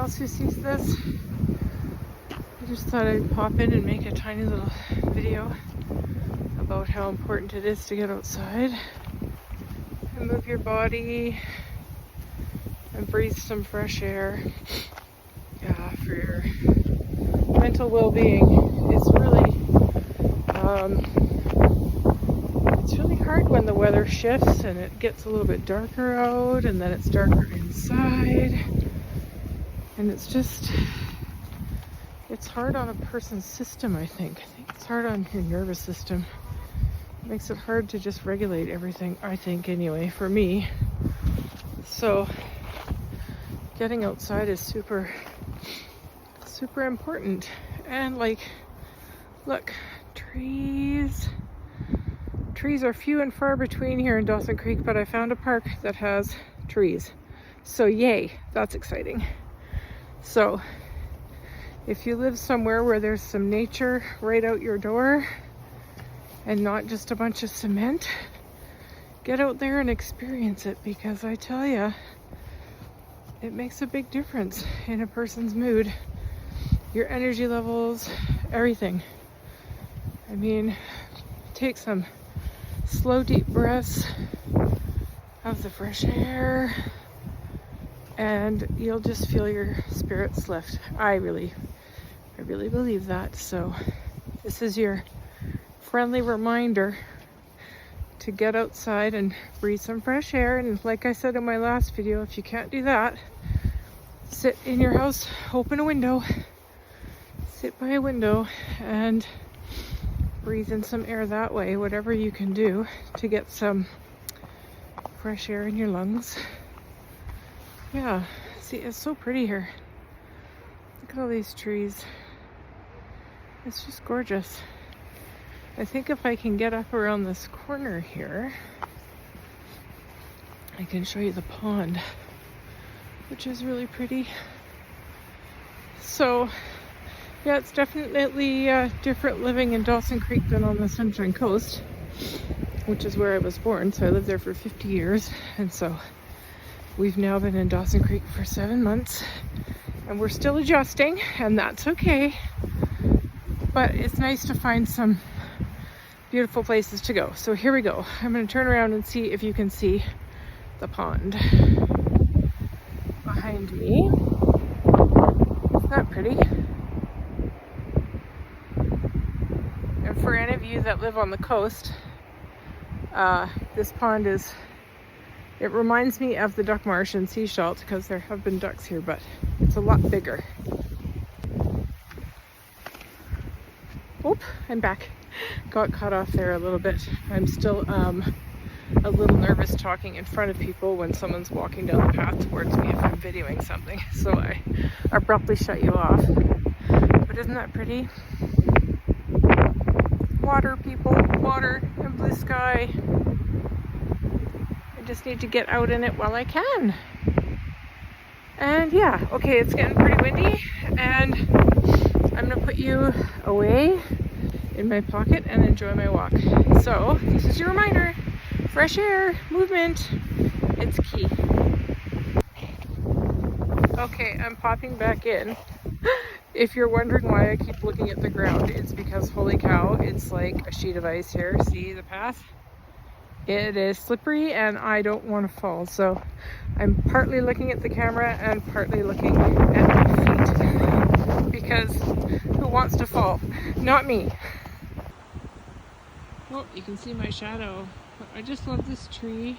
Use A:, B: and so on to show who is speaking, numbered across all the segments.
A: else who sees this. I just thought I'd pop in and make a tiny little video about how important it is to get outside and move your body and breathe some fresh air. Yeah, for your mental well-being. It's really hard when the weather shifts and it gets a little bit darker out, and then it's darker inside, and it's hard on a person's system. I think it's hard on your nervous system. It makes it hard to just regulate everything, I think, anyway, for me. So getting outside is super important. And like, look, trees are few and far between here in Dawson Creek, but I found a park that has trees. So yay, that's exciting. So if you live somewhere where there's some nature right out your door and not just a bunch of cement, get out there and experience it, because I tell you, it makes a big difference in a person's mood, your energy levels, everything. I mean, take some slow, deep breaths of the fresh air, and you'll just feel your spirits lift. I really believe that. So this is your friendly reminder to get outside and breathe some fresh air. And like I said in my last video, if you can't do that, sit in your house, open a window, sit by a window and breathe in some air that way, whatever you can do to get some fresh air in your lungs. Yeah, see, it's so pretty here. Look at all these trees. It's just gorgeous. I think if I can get up around this corner here, I can show you the pond, which is really pretty. So yeah, it's definitely different living in Dawson Creek than on the Sunshine Coast, which is where I was born. So I lived there for 50 years, and so we've now been in Dawson Creek for 7 months, and we're still adjusting, and that's okay. But it's nice to find some beautiful places to go. So here we go. I'm going to turn around and see if you can see the pond behind me. Isn't that pretty? And for any of you that live on the coast, this pond it reminds me of the duck marsh in Sechelt, because there have been ducks here, but it's a lot bigger. Oop, I'm back. Got caught off there a little bit. I'm still a little nervous talking in front of people when someone's walking down the path towards me if I'm videoing something. So I abruptly shut you off. But isn't that pretty? Water, people, water and blue sky. I just need to get out in it while I can. And yeah, okay, it's getting pretty windy, and I'm gonna put you away in my pocket and enjoy my walk. So this is your reminder: fresh air, movement, it's key. Okay, I'm popping back in. If you're wondering why I keep looking at the ground, it's because holy cow, it's like a sheet of ice here. See the path? It is slippery and I don't want to fall. So I'm partly looking at the camera and partly looking at my feet. Because who wants to fall? Not me. Well, you can see my shadow. But I just love this tree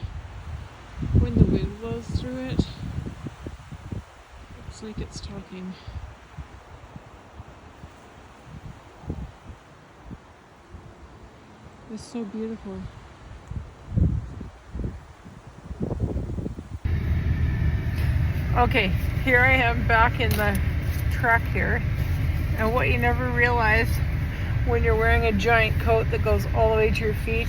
A: when the wind blows through it. It's like it's talking. It's so beautiful. Okay, here I am back in the truck here. And what you never realize when you're wearing a giant coat that goes all the way to your feet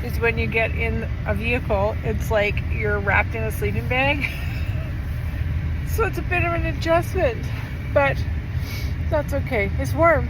A: is when you get in a vehicle, it's like you're wrapped in a sleeping bag. So it's a bit of an adjustment, but that's okay. It's warm.